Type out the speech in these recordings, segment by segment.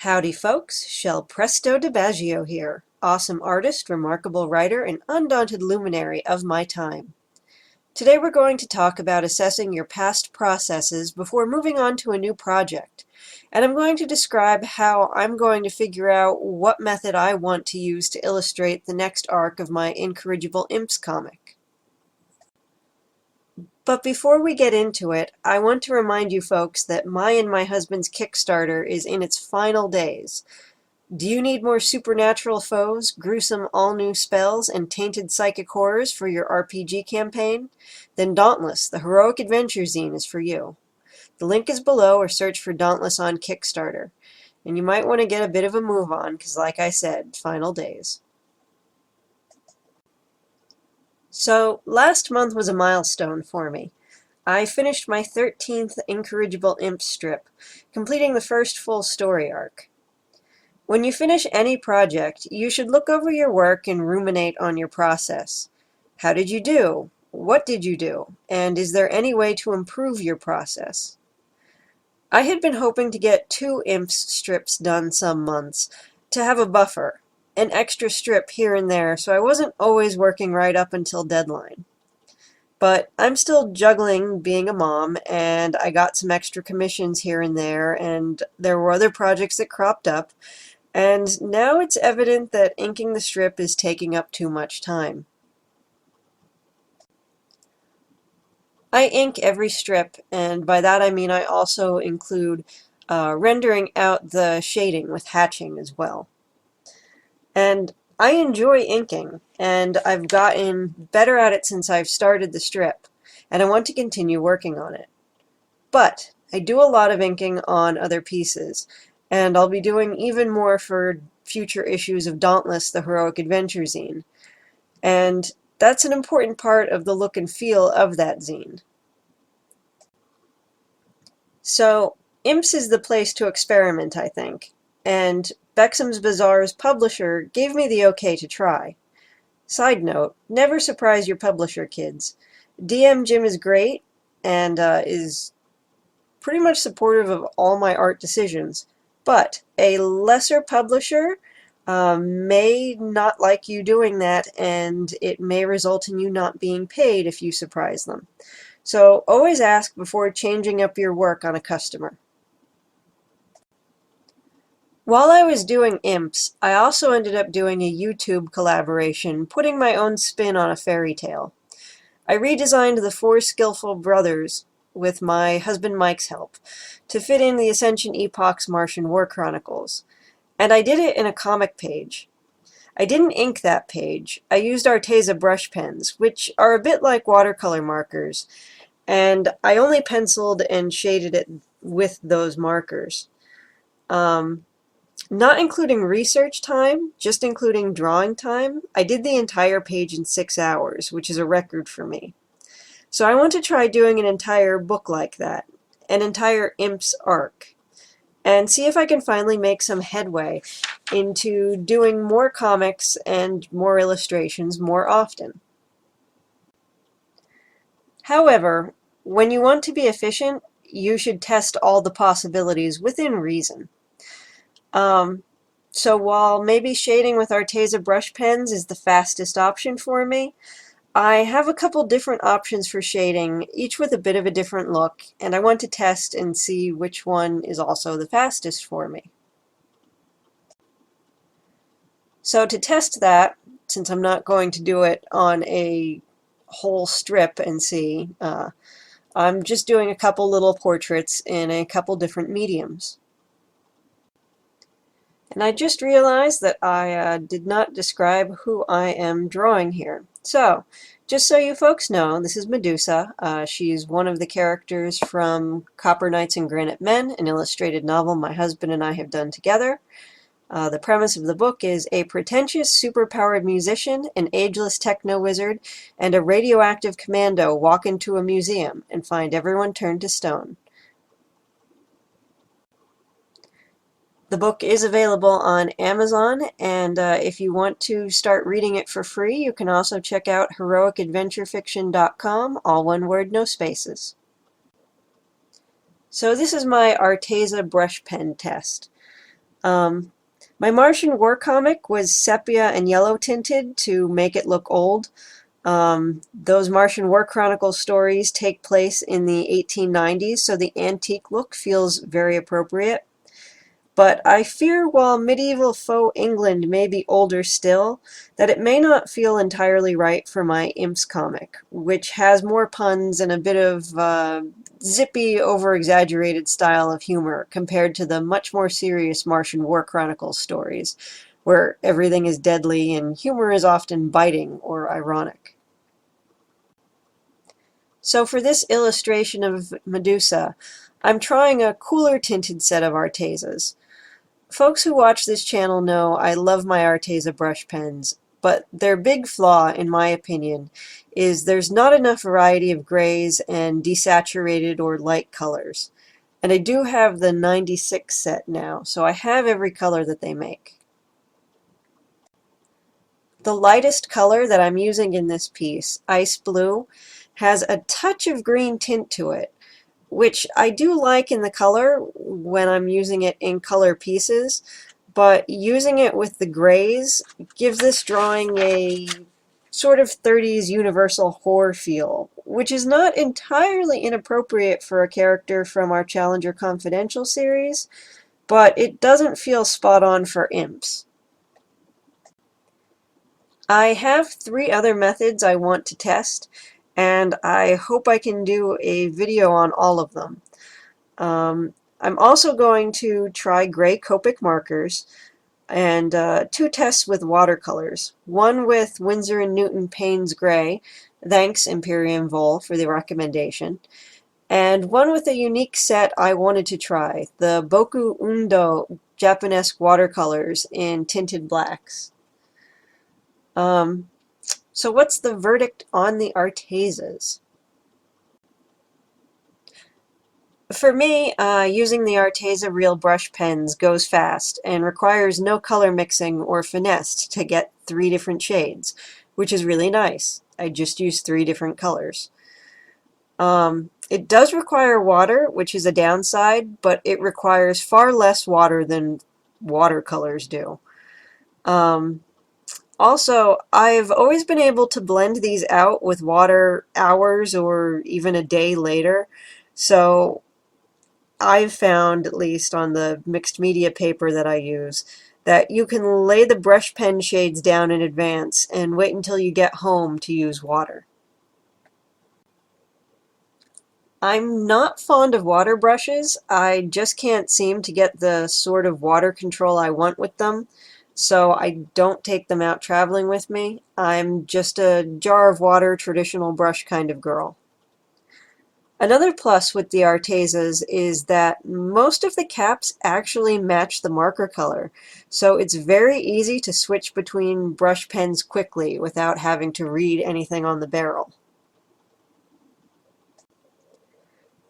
Howdy folks, Shell Presto DiBaggio here, awesome artist, remarkable writer, and undaunted luminary of my time. Today we're going to talk about assessing your past processes before moving on to a new project, and I'm going to describe how I'm going to figure out what method I want to use to illustrate the next arc of my Incorrigible IMPS comic. But before we get into it, I want to remind you folks that my and my husband's Kickstarter is in its final days. Do you need more supernatural foes, gruesome all-new spells, and tainted psychic horrors for your RPG campaign? Then Dauntless, the heroic adventure zine, is for you. The link is below, or search for Dauntless on Kickstarter. And you might want to get a bit of a move on, because like I said, final days. So, last month was a milestone for me. I finished my 13th Incorrigible IMPS strip, completing the first full story arc. When you finish any project, you should look over your work and ruminate on your process. How did you do? What did you do? And is there any way to improve your process? I had been hoping to get 2 IMPS strips done some months, to have a buffer. An extra strip here and there, so I wasn't always working right up until deadline. But I'm still juggling being a mom, and I got some extra commissions here and there were other projects that cropped up, and now it's evident that inking the strip is taking up too much time. I ink every strip, and by that I mean I also include rendering out the shading with hatching as well. And I enjoy inking, and I've gotten better at it since I've started the strip, and I want to continue working on it. But I do a lot of inking on other pieces, and I'll be doing even more for future issues of Dauntless, the heroic adventure zine. And that's an important part of the look and feel of that zine. So, IMPS is the place to experiment, I think, and Bexim's Bazaar's publisher gave me the okay to try. Side note, never surprise your publisher, kids. DM Jim is great and is pretty much supportive of all my art decisions, but a lesser publisher may not like you doing that, and it may result in you not being paid if you surprise them. So always ask before changing up your work on a customer. While I was doing IMPS, I also ended up doing a YouTube collaboration, putting my own spin on a fairy tale. I redesigned the 4 skillful brothers, with my husband Mike's help, to fit in the Ascension Epoch's Martian War Chronicles. And I did it in a comic page. I didn't ink that page. I used Arteza brush pens, which are a bit like watercolor markers, and I only penciled and shaded it with those markers. Not including research time, just including drawing time, I did the entire page in 6 hours, which is a record for me. So I want to try doing an entire book like that, an entire IMPS arc, and see if I can finally make some headway into doing more comics and more illustrations more often. However, when you want to be efficient, you should test all the possibilities within reason. So while maybe shading with Arteza brush pens is the fastest option for me, I have a couple different options for shading, each with a bit of a different look, and I want to test and see which one is also the fastest for me. So to test that, since I'm not going to do it on a whole strip and see, I'm just doing a couple little portraits in a couple different mediums. And I just realized that I did not describe who I am drawing here. So, just so you folks know, this is Medusa. She's one of the characters from Knights and Granite Men, an illustrated novel my husband and I have done together. The premise of the book is a pretentious, superpowered musician, an ageless techno-wizard, and a radioactive commando walk into a museum and find everyone turned to stone. The book is available on Amazon, and if you want to start reading it for free, you can also check out heroicadventurefiction.com, all one word, no spaces. So this is my Arteza brush pen test. Um, my Martian War comic was sepia and yellow tinted to make it look old. Those Martian War Chronicles stories take place in the 1890s, so the antique look feels very appropriate. But I fear while medieval faux England may be older still, that it may not feel entirely right for my Imps comic, which has more puns and a bit of zippy, over-exaggerated style of humor compared to the much more serious Martian War Chronicles stories, where everything is deadly and humor is often biting or ironic. So for this illustration of Medusa, I'm trying a cooler tinted set of Artezas. Folks who watch this channel know I love my Arteza brush pens, but their big flaw, in my opinion, is there's not enough variety of grays and desaturated or light colors. And I do have the 96 set now, so I have every color that they make. The lightest color that I'm using in this piece, Ice Blue, has a touch of green tint to it, which I do like in the color when I'm using it in color pieces, but using it with the grays gives this drawing a sort of 30s universal horror feel, which is not entirely inappropriate for a character from our Challenger Confidential series, but it doesn't feel spot on for imps. I have 3 other methods I want to test, and I hope I can do a video on all of them. I'm also going to try gray Copic markers and 2 tests with watercolors. One with Winsor & Newton Payne's Gray, thanks Imperium Vol for the recommendation, and one with a unique set I wanted to try, the Boku Undo Japanesque watercolors in tinted blacks. So what's the verdict on the Artezas? For me, using the Arteza Real Brush Pens goes fast and requires no color mixing or finesse to get 3 different shades, which is really nice. I just use 3 different colors. It does require water, which is a downside, but it requires far less water than watercolors do. Also, I've always been able to blend these out with water hours or even a day later, so I've found, at least on the mixed media paper that I use, that you can lay the brush pen shades down in advance and wait until you get home to use water. I'm not fond of water brushes. I just can't seem to get the sort of water control I want with them, so I don't take them out traveling with me. I'm just a jar of water, traditional brush kind of girl. Another plus with the Artezas is that most of the caps actually match the marker color, so it's very easy to switch between brush pens quickly without having to read anything on the barrel.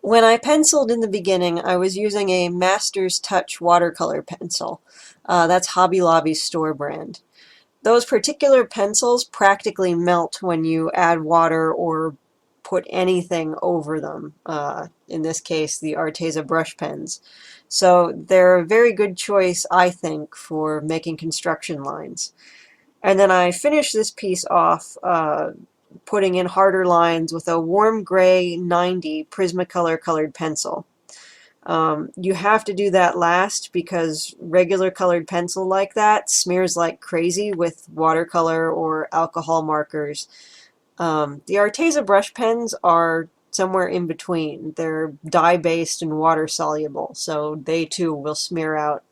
When I penciled in the beginning, I was using a Master's Touch watercolor pencil. That's Hobby Lobby's store brand. Those particular pencils practically melt when you add water or put anything over them, in this case the Arteza brush pens. So they're a very good choice, I think, for making construction lines. And then I finished this piece off putting in harder lines with a warm gray 90 Prismacolor colored pencil. You have to do that last because regular colored pencil like that smears like crazy with watercolor or alcohol markers. The Arteza brush pens are somewhere in between. They're dye-based and water-soluble, so they too will smear out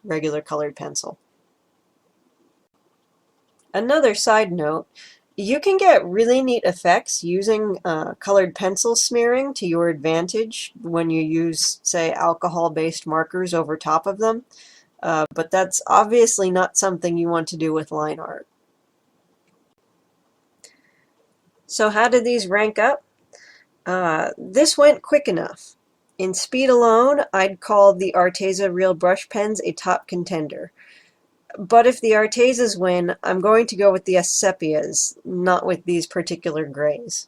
regular colored pencil. Another side note, you can get really neat effects using colored pencil smearing to your advantage when you use, say, alcohol-based markers over top of them, but that's obviously not something you want to do with line art. So how did these rank up? This went quick enough. In speed alone, I'd call the Arteza Real Brush Pens a top contender. But if the Artezas win, I'm going to go with the Sepias, not with these particular grays.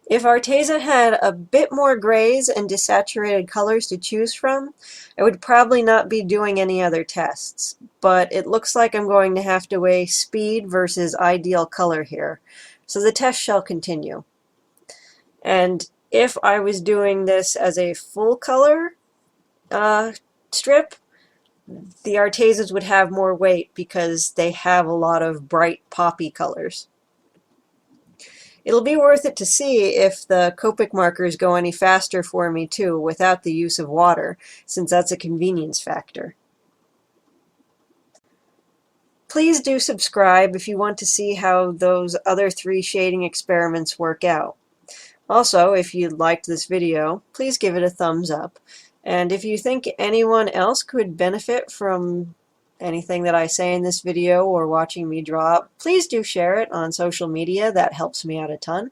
If Arteza had a bit more grays and desaturated colors to choose from, I would probably not be doing any other tests, but it looks like I'm going to have to weigh speed versus ideal color here, so the test shall continue. And if I was doing this as a full color strip, the Artezas would have more weight because they have a lot of bright poppy colors. It'll be worth it to see if the Copic markers go any faster for me too without the use of water, since that's a convenience factor. Please do subscribe if you want to see how those other 3 shading experiments work out. Also, if you liked this video, please give it a thumbs up. And if you think anyone else could benefit from anything that I say in this video or watching me draw, please do share it on social media. That helps me out a ton.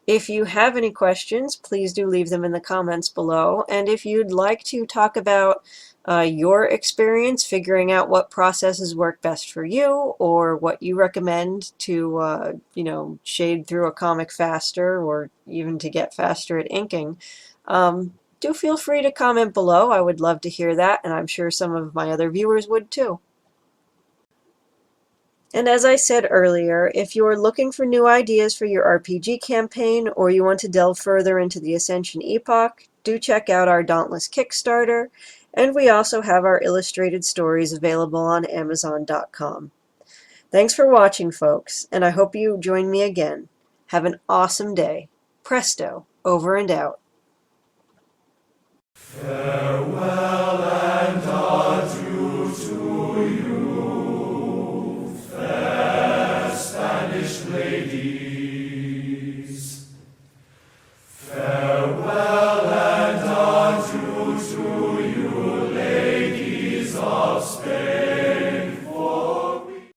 If you have any questions, please do leave them in the comments below. And if you'd like to talk about your experience figuring out what processes work best for you, or what you recommend to, shade through a comic faster, or even to get faster at inking, do feel free to comment below. I would love to hear that, and I'm sure some of my other viewers would too. And as I said earlier, if you're looking for new ideas for your RPG campaign, or you want to delve further into the Ascension epoch, do check out our Dauntless Kickstarter, and we also have our illustrated stories available on Amazon.com. Thanks for watching, folks, and I hope you join me again. Have an awesome day. Presto, over and out. Farewell and adieu to you, fair Spanish lady.